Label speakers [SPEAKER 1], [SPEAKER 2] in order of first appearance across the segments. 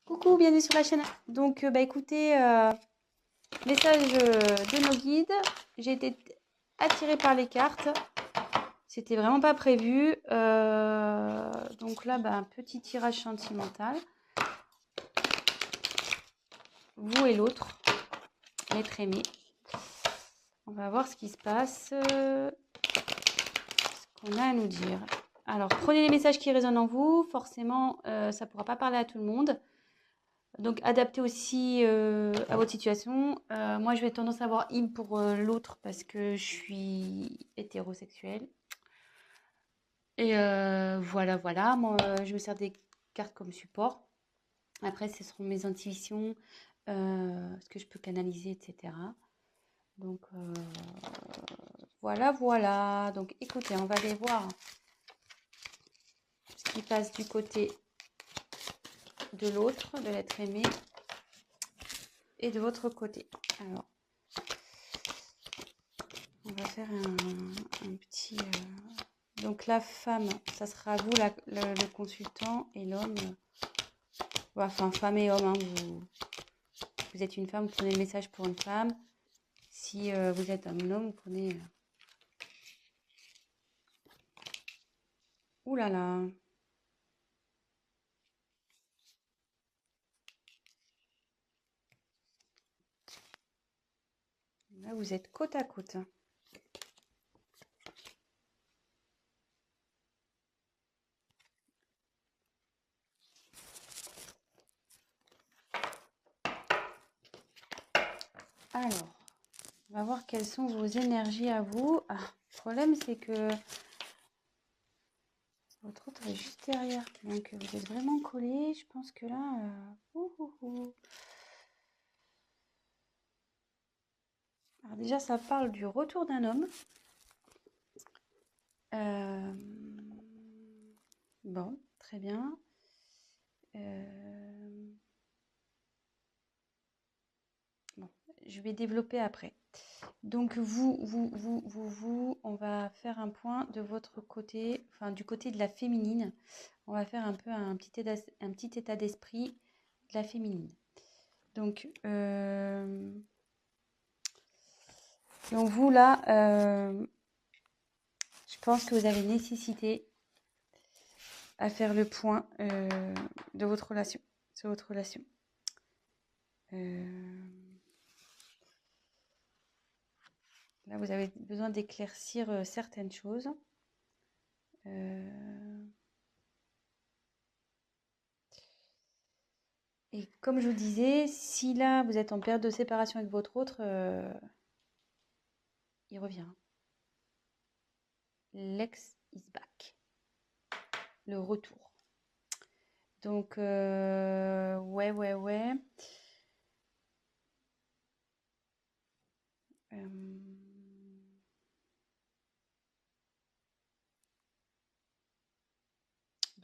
[SPEAKER 1] Coucou, bienvenue sur la chaîne. Donc, écoutez, message de nos guides. J'ai été attirée par les cartes. C'était vraiment pas prévu. Donc là, un petit tirage sentimental. Vous et l'autre, l'être aimé. On va voir ce qui se passe, ce qu'on a à nous dire. Alors, prenez les messages qui résonnent en vous. Forcément, ça ne pourra pas parler à tout le monde. Donc, adaptez aussi à votre situation. Moi, je vais tendance à avoir in pour l'autre parce que je suis hétérosexuelle. Et voilà. Moi, je me sers des cartes comme support. Après, ce seront mes intuitions, ce que je peux canaliser, etc. Donc, voilà. Donc, écoutez, on va aller voir ce qui passe du côté de l'autre, de l'être aimé, et de votre côté. Alors, on va faire un petit... Donc la femme, ça sera vous le consultant, et l'homme, enfin femme et homme, hein, vous êtes une femme, vous prenez le message pour une femme. Si vous êtes un homme, vous prenez... Ouh là là. Là, vous êtes côte à côte. Alors, on va voir quelles sont vos énergies à vous. Ah, le problème, c'est que votre autre est juste derrière. Donc, vous êtes vraiment collés. Je pense que là... Alors déjà, ça parle du retour d'un homme. Bon, très bien. Bon, je vais développer après. Donc vous, on va faire un point de votre côté, enfin du côté de la féminine. On va faire un peu un petit état d'esprit de la féminine. Donc vous là, je pense que vous avez nécessité à faire le point de votre relation, sur votre relation. Là, vous avez besoin d'éclaircir certaines choses. Et comme je vous disais, si là, vous êtes en période de séparation avec votre autre, il revient. L'ex is back. Le retour. Donc, ouais.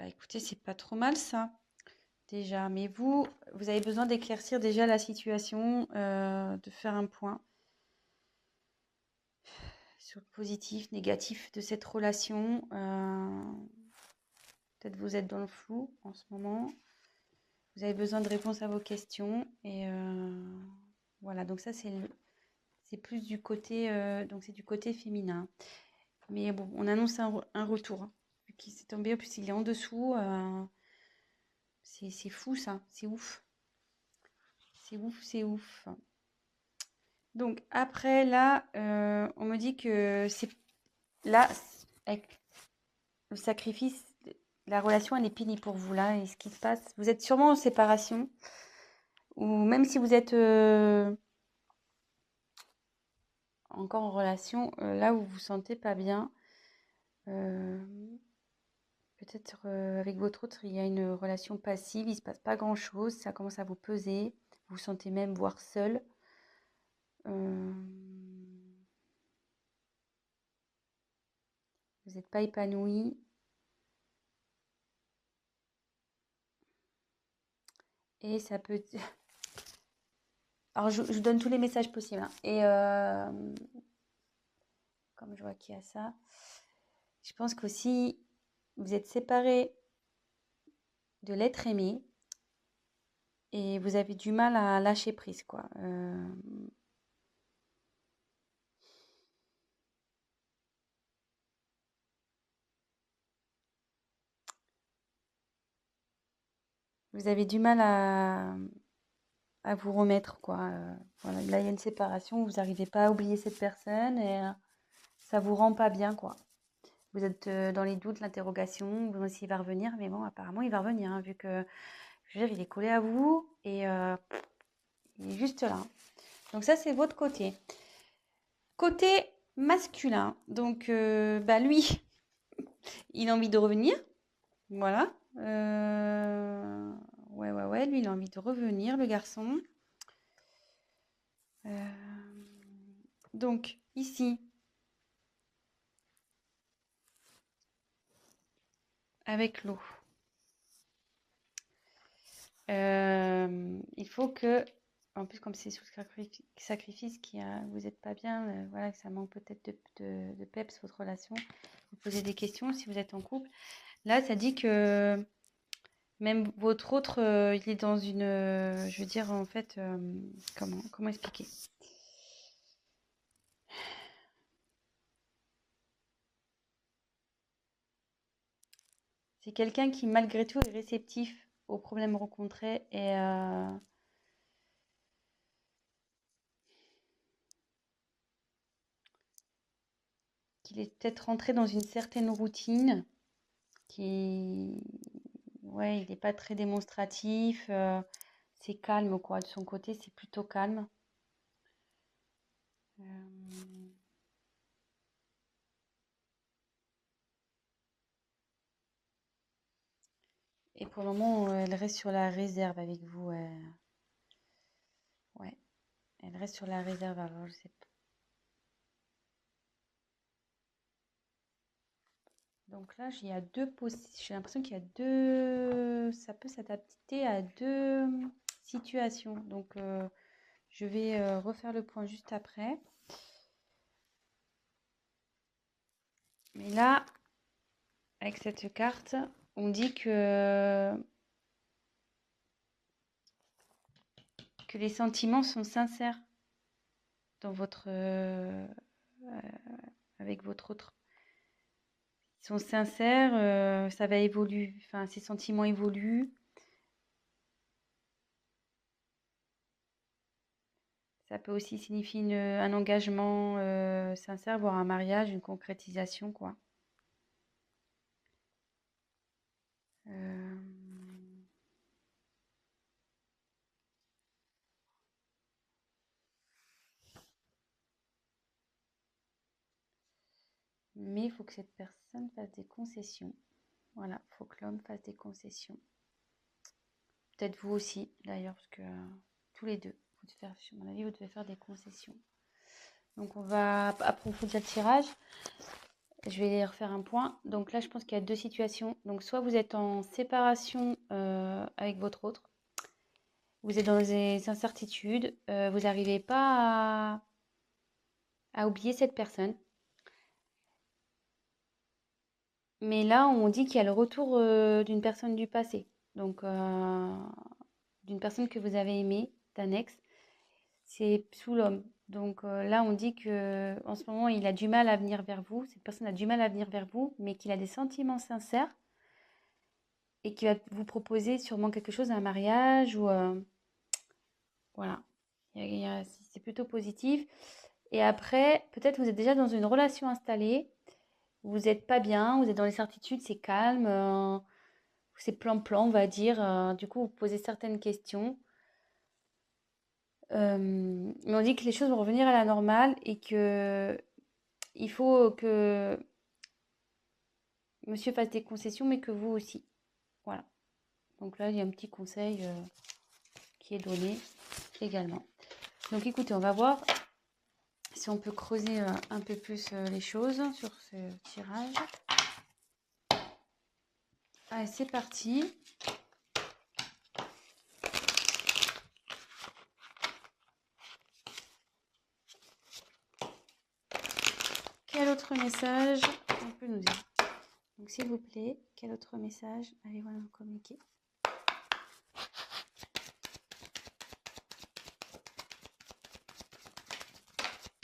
[SPEAKER 1] Écoutez, c'est pas trop mal ça, déjà. Mais vous avez besoin d'éclaircir déjà la situation, de faire un point sur le positif, négatif de cette relation. Peut-être vous êtes dans le flou en ce moment. Vous avez besoin de réponses à vos questions. Et voilà, donc ça c'est plus du côté, donc c'est du côté féminin. Mais bon, on annonce un retour. Vu qu'il s'est tombé, en plus il est en dessous. C'est fou ça, c'est ouf. C'est ouf. Donc après là, on me dit que c'est là, avec le sacrifice, la relation elle est finie pour vous là. Et ce qui se passe, vous êtes sûrement en séparation. Ou même si vous êtes encore en relation, là où vous vous sentez pas bien, peut-être avec votre autre, il y a une relation passive, il se passe pas grand-chose, ça commence à vous peser, vous vous sentez même voire seul. Vous n'êtes pas épanoui. Et ça peut... Alors, je vous donne tous les messages possibles, hein. Et comme je vois qu'il y a ça, je pense qu'aussi, vous êtes séparés de l'être aimé. et vous avez du mal à lâcher prise, quoi. Vous avez du mal à vous remettre, quoi. Voilà, là, il y a une séparation, vous n'arrivez pas à oublier cette personne et ça vous rend pas bien, quoi. Vous êtes dans les doutes, l'interrogation, vous savez s'il va revenir, mais bon, apparemment, il va revenir, hein, vu que, je veux dire, il est collé à vous et il est juste là. Donc ça, c'est votre côté. Côté masculin, donc lui, il a envie de revenir, voilà. Ouais, lui, il a envie de revenir, le garçon. Donc, ici, avec l'eau, il faut que, en plus, comme c'est sous sacrifice, vous n'êtes pas bien, voilà, que ça manque peut-être de peps, votre relation, vous posez des questions si vous êtes en couple. Là, ça dit que même votre autre, il est dans une, je veux dire, en fait, comment expliquer? C'est quelqu'un qui, malgré tout, est réceptif aux problèmes rencontrés et qu'il est peut-être rentré dans une certaine routine, qui, ouais, il n'est pas très démonstratif, c'est calme, quoi. De son côté, c'est plutôt calme. Euh, et pour le moment, elle reste sur la réserve avec vous. Ouais, elle reste sur la réserve. Alors, je sais pas. Donc là, j'ai l'impression qu'il y a deux, ça peut s'adapter à deux situations. Donc, je vais refaire le point juste après. Mais là, avec cette carte, on dit que les sentiments sont sincères dans avec votre autre. Ils sont sincères, ça va évoluer, enfin, ces sentiments évoluent. Ça peut aussi signifier un engagement sincère, voire un mariage, une concrétisation, quoi. Euh, Mais il faut que cette personne fasse des concessions. Voilà, il faut que l'homme fasse des concessions. Peut-être vous aussi, d'ailleurs, parce que tous les deux, à mon avis, vous devez faire des concessions. Donc, on va approfondir le tirage. Je vais refaire un point. Donc là, je pense qu'il y a deux situations. Donc, soit vous êtes en séparation avec votre autre, vous êtes dans des incertitudes, vous n'arrivez pas à oublier cette personne. Mais là, on dit qu'il y a le retour d'une personne du passé. Donc, d'une personne que vous avez aimée, d'un ex. C'est sous l'homme. Donc là, on dit que en ce moment, il a du mal à venir vers vous. Cette personne a du mal à venir vers vous, mais qu'il a des sentiments sincères et qu'il va vous proposer sûrement quelque chose, un mariage ou voilà. C'est plutôt positif. Et après, peut-être vous êtes déjà dans une relation installée. Vous n'êtes pas bien, vous êtes dans les certitudes, c'est calme, c'est plan-plan, on va dire. Du coup, vous posez certaines questions. Mais on dit que les choses vont revenir à la normale et que il faut que monsieur fasse des concessions, mais que vous aussi. Voilà. Donc là, il y a un petit conseil qui est donné également. Donc écoutez, on va voir si on peut creuser un peu plus les choses sur ce tirage. Allez, c'est parti. Quel autre message on peut nous dire? Donc s'il vous plaît, quel autre message allez-vous nous communiquer?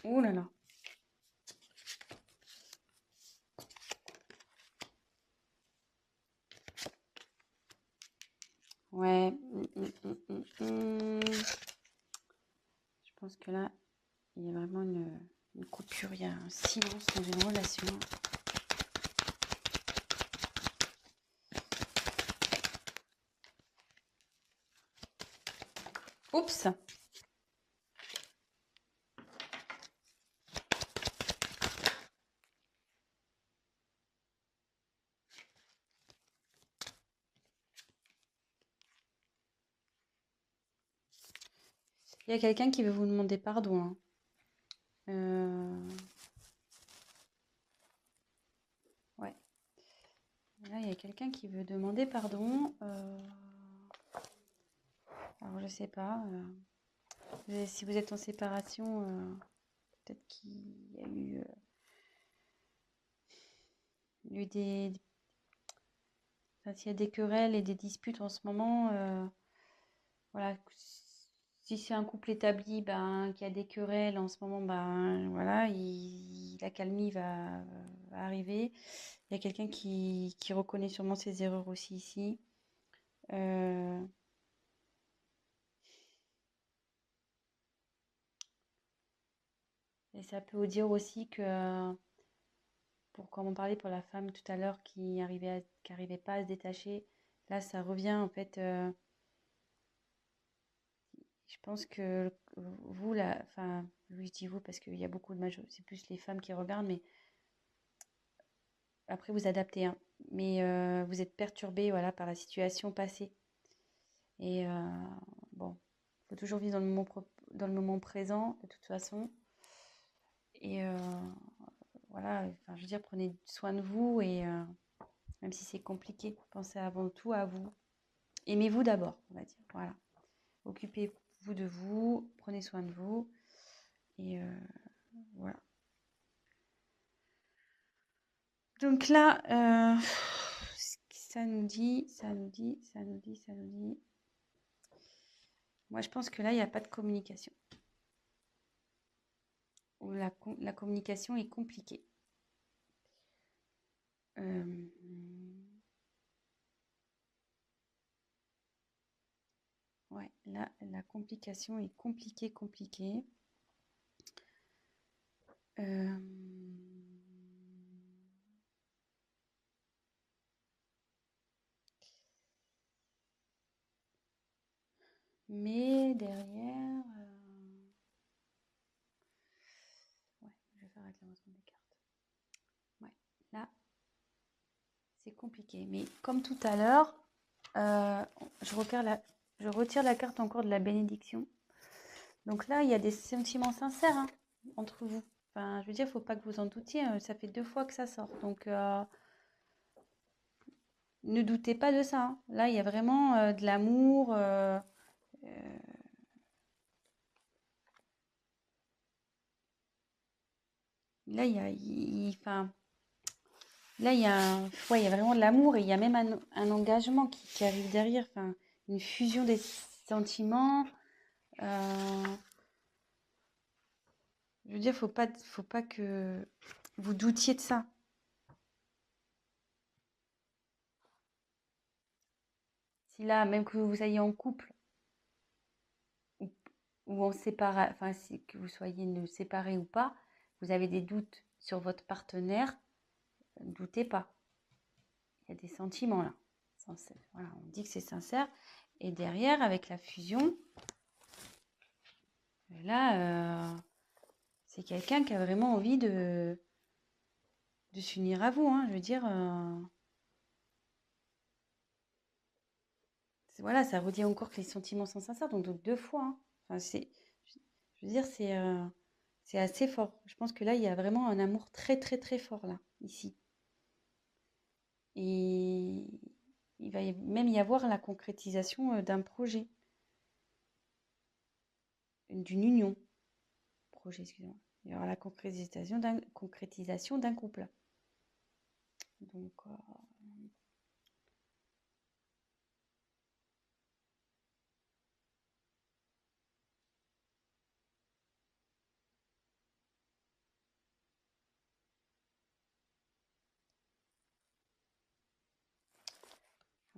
[SPEAKER 1] Ouh là là. Ouais. Je pense que là, il y a vraiment une coupure, il y a un silence dans une relation. Oups! Il y a quelqu'un qui veut vous demander pardon, hein. Ouais. Là, il y a quelqu'un qui veut demander pardon. Alors, je sais pas. Si vous êtes en séparation, peut-être qu'il y a eu des... Enfin, s'il y a des querelles et des disputes en ce moment, voilà. Si c'est un couple établi, ben, qui a des querelles en ce moment, ben, voilà, l'accalmie va arriver. Il y a quelqu'un qui reconnaît sûrement ses erreurs aussi ici. Euh, et ça peut vous dire aussi que, comme on parlait pour la femme tout à l'heure qui arrivait pas à se détacher, là ça revient en fait. Je pense que vous, là, enfin, je dis vous parce qu'il y a beaucoup de c'est plus les femmes qui regardent, mais après vous adaptez, hein. Mais vous êtes perturbé, voilà, par la situation passée. Et bon, il faut toujours vivre dans le moment présent, de toute façon. Et voilà, enfin, je veux dire, prenez soin de vous et même si c'est compliqué, pensez avant tout à vous. Aimez-vous d'abord, on va dire. Voilà. Occupez-vous de vous, prenez soin de vous. Et voilà. Donc là, ça nous dit. Moi, je pense que là, il n'y a pas de communication. La communication est compliquée. Ouais, là, la complication est compliquée. Mais derrière, ouais, je vais faire réclamation des cartes. Ouais, là, c'est compliqué. Mais comme tout à l'heure, je retire la carte encore de la bénédiction. Donc là, il y a des sentiments sincères, hein, entre vous. Enfin, je veux dire, il ne faut pas que vous en doutiez. Ça fait 2 fois que ça sort. Donc, ne doutez pas de ça, hein. Là, il y a vraiment de l'amour. Là, enfin, là, ouais, il y a vraiment de l'amour et il y a même un engagement qui arrive derrière. Enfin, une fusion des sentiments. Je veux dire, faut pas que vous doutiez de ça. Si là, même que vous soyez en couple ou, ou en séparé, enfin, que vous soyez séparés ou pas, vous avez des doutes sur votre partenaire, ne doutez pas. Il y a des sentiments là. Voilà, on dit que c'est sincère. Et derrière, avec la fusion, là, c'est quelqu'un qui a vraiment envie de s'unir à vous, hein. Je veux dire, voilà, ça redit encore que les sentiments sont sincères, donc 2 fois, hein. Enfin, je veux dire, c'est assez fort. Je pense que là, il y a vraiment un amour très, très, très fort, là, ici. Et il va même y avoir la concrétisation d'un projet, d'une union. Projet, excusez-moi. Il y aura la concrétisation d'un couple. Donc,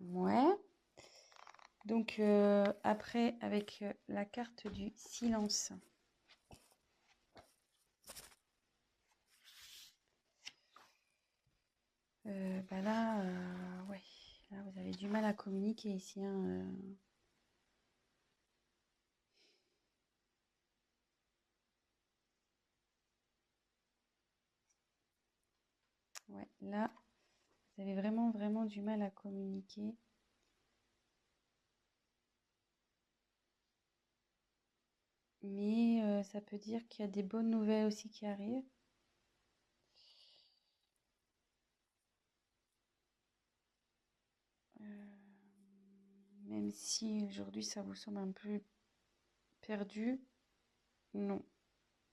[SPEAKER 1] Ouais. Donc, après, avec la carte du silence. Bah là, ouais. Là, vous avez du mal à communiquer ici, hein, Ouais, là, vous avez vraiment, vraiment du mal à communiquer. Mais ça peut dire qu'il y a des bonnes nouvelles aussi qui arrivent. Même si aujourd'hui ça vous semble un peu perdu, non,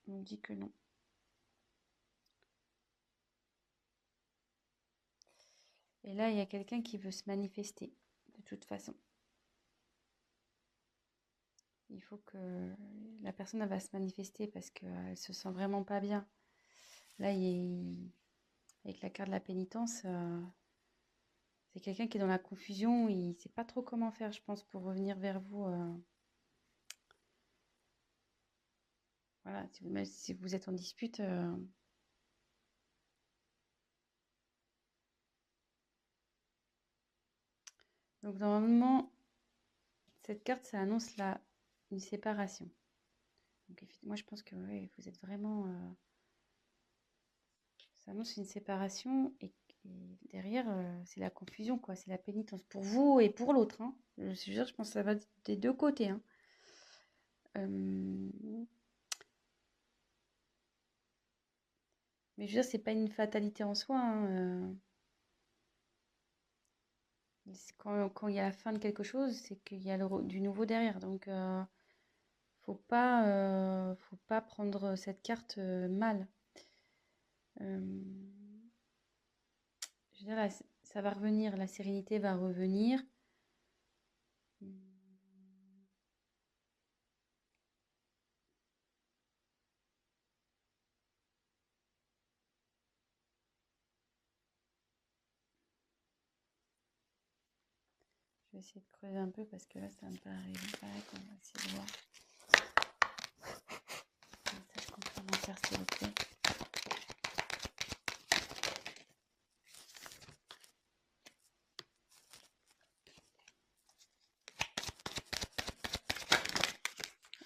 [SPEAKER 1] on dit que non. Et là, il y a quelqu'un qui veut se manifester, de toute façon. Il faut que la personne elle va se manifester parce qu'elle se sent vraiment pas bien. Là, avec la carte de la pénitence, c'est quelqu'un qui est dans la confusion, il ne sait pas trop comment faire, je pense, pour revenir vers vous. Voilà, même si vous êtes en dispute. Donc normalement, cette carte, ça annonce une séparation. Donc moi, je pense que ouais, vous êtes vraiment... ça annonce une séparation et derrière, c'est la confusion, quoi. C'est la pénitence pour vous et pour l'autre, hein. Je pense que ça va des deux côtés, hein. Mais je veux dire, c'est pas une fatalité en soi, hein. Quand il y a la fin de quelque chose, c'est qu'il y a du nouveau derrière. Donc, faut pas prendre cette carte mal. Euh, je veux dire, ça va revenir, la sérénité va revenir. Je vais essayer de creuser un peu parce que là, ça me paraît opaque. On va essayer de voir. Message complémentaire, s'il vous plaît.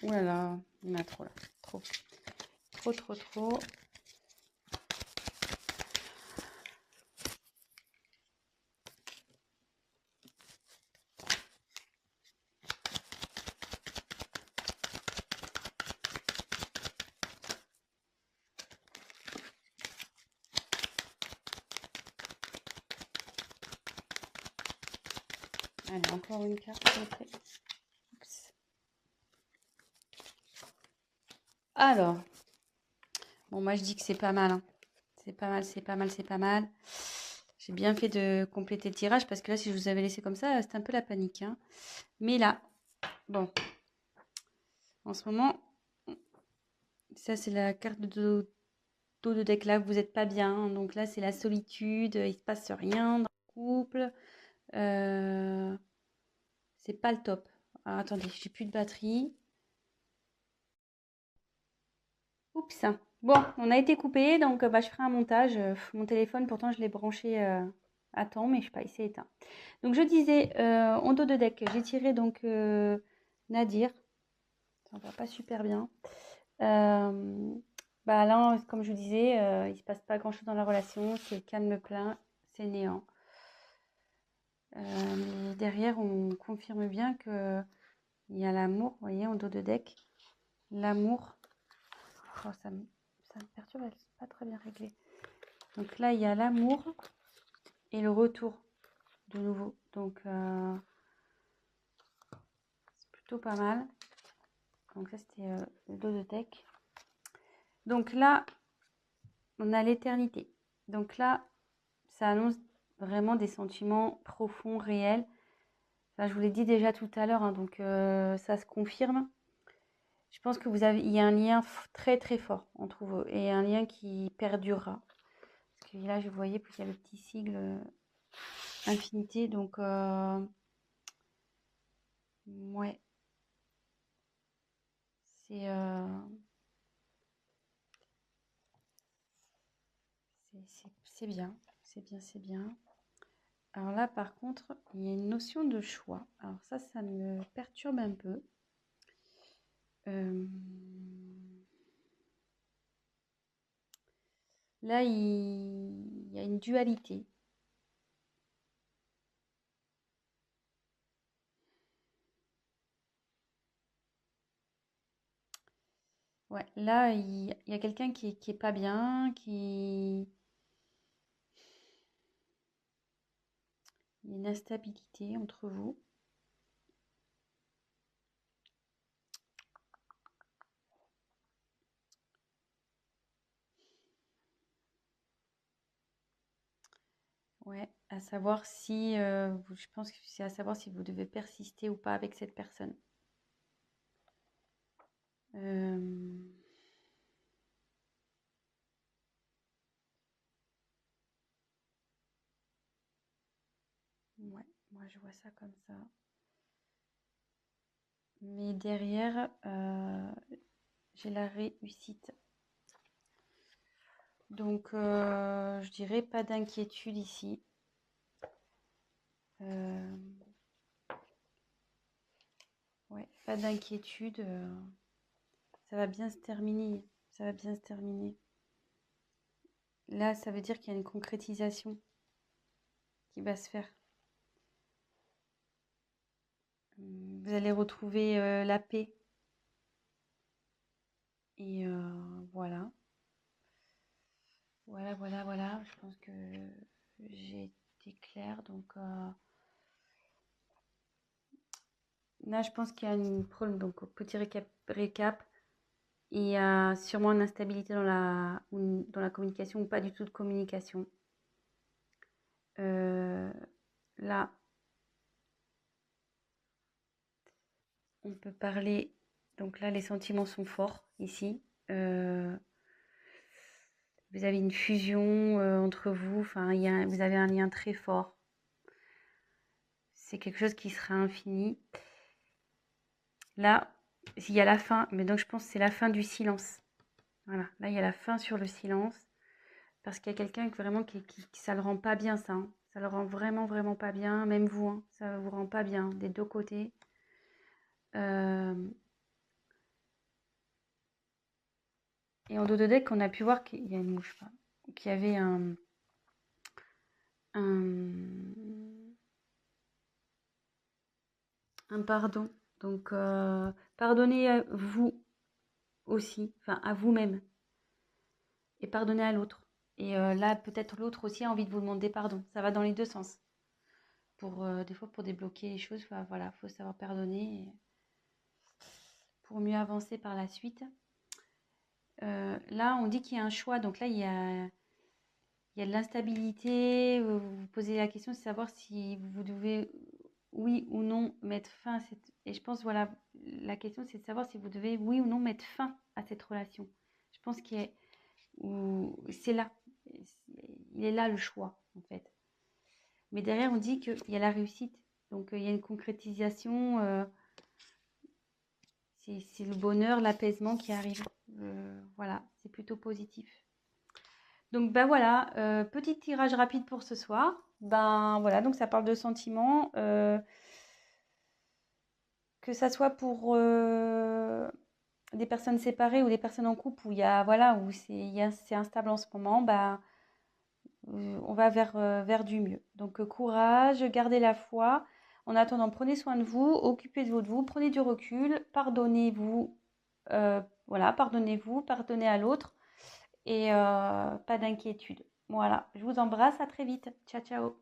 [SPEAKER 1] Ouh là là, il y en a trop là. Trop. Trop, trop, trop. Allez, encore une carte, s'il vous plaît. Oups. Alors, bon, moi je dis que c'est pas mal, hein. C'est pas mal, c'est pas mal, c'est pas mal. J'ai bien fait de compléter le tirage parce que là, si je vous avais laissé comme ça, c'était un peu la panique, hein. Mais là, bon, en ce moment, ça c'est la carte de dos de deck là, vous n'êtes pas bien, hein. Donc là, c'est la solitude, il se passe rien dans le couple. C'est pas le top. Alors, attendez, j'ai plus de batterie. Oups. Bon, on a été coupé, donc bah, je ferai un montage. Mon téléphone, pourtant, je l'ai branché à temps, mais je sais pas, il s'est éteint. Donc, je disais, en dos de deck, j'ai tiré donc Nadir. Ça va pas super bien. Bah là, comme je vous disais, il se passe pas grand-chose dans la relation. C'est calme plein, c'est néant. Mais derrière, on confirme bien que il y a l'amour, vous voyez, en dos de deck. L'amour. Oh, ça me perturbe, elle n'est pas très bien réglée. Donc là, il y a l'amour et le retour de nouveau. Donc, c'est plutôt pas mal. Donc ça, c'était le dos de deck. Donc là, on a l'éternité. Donc là, ça annonce vraiment des sentiments profonds, réels. Enfin, je vous l'ai dit déjà tout à l'heure, hein, donc ça se confirme. Je pense que il y a un lien très très fort entre vous et un lien qui perdurera. Parce que là, je voyais qu'il y a le petit sigle infinité. Donc, ouais, c'est c'est bien. C'est bien, c'est bien. Alors là, par contre, il y a une notion de choix. Alors ça me perturbe un peu. Là, il y a une dualité. Ouais, là, il y a quelqu'un qui est pas bien, il y a une instabilité entre vous. Ouais, à savoir si, je pense que c'est à savoir si vous devez persister ou pas avec cette personne. Euh, ouais, moi je vois ça comme ça. Mais derrière, j'ai la réussite. Donc, je dirais pas d'inquiétude ici. Ouais, pas d'inquiétude. Ça va bien se terminer. Ça va bien se terminer. Là, ça veut dire qu'il y a une concrétisation qui va se faire. Vous allez retrouver la paix. Et voilà. Voilà, voilà, voilà. Je pense que j'ai été claire. Donc là, je pense qu'il y a un problème. Donc, petit récap. Il y a sûrement une instabilité dans la communication ou pas du tout de communication. Là, on peut parler. Donc là, les sentiments sont forts ici. Vous avez une fusion entre vous. Enfin, vous avez un lien très fort. C'est quelque chose qui sera infini. Là, il y a la fin. Mais donc, je pense que c'est la fin du silence. Voilà. Là, il y a la fin sur le silence. Parce qu'il y a quelqu'un vraiment qui ça le rend pas bien, ça. Hein. Ça le rend vraiment, vraiment pas bien. Même vous, hein, ça vous rend pas bien des deux côtés. Et en dos de deck, on a pu voir qu'il y a une mouche, qu'il y avait un pardon. Donc, pardonnez à vous aussi, enfin à vous-même, et pardonnez à l'autre. Et là, peut-être l'autre aussi a envie de vous demander pardon. Ça va dans les deux sens. Des fois, pour débloquer les choses, voilà, faut savoir pardonner pour mieux avancer par la suite. Là, on dit qu'il y a un choix. Donc là, il y a de l'instabilité. Vous vous posez la question de savoir si vous devez, oui ou non, mettre fin à cette... Et je pense, voilà, la question, c'est de savoir si vous devez, oui ou non, mettre fin à cette relation. Je pense c'est là. Il est là le choix, en fait. Mais derrière, on dit qu'il y a la réussite. Donc, il y a une concrétisation. C'est le bonheur, l'apaisement qui arrive. Voilà, c'est plutôt positif. Donc, ben voilà, petit tirage rapide pour ce soir. Ben voilà, donc ça parle de sentiments. Que ça soit pour des personnes séparées ou des personnes en couple où il y a, voilà, où c'est instable en ce moment, bah, on va vers du mieux. Donc, courage, gardez la foi. En attendant, prenez soin de vous, occupez-vous de vous, prenez du recul, pardonnez-vous, voilà, pardonnez-vous, pardonnez à l'autre et pas d'inquiétude. Voilà, je vous embrasse, à très vite. Ciao, ciao.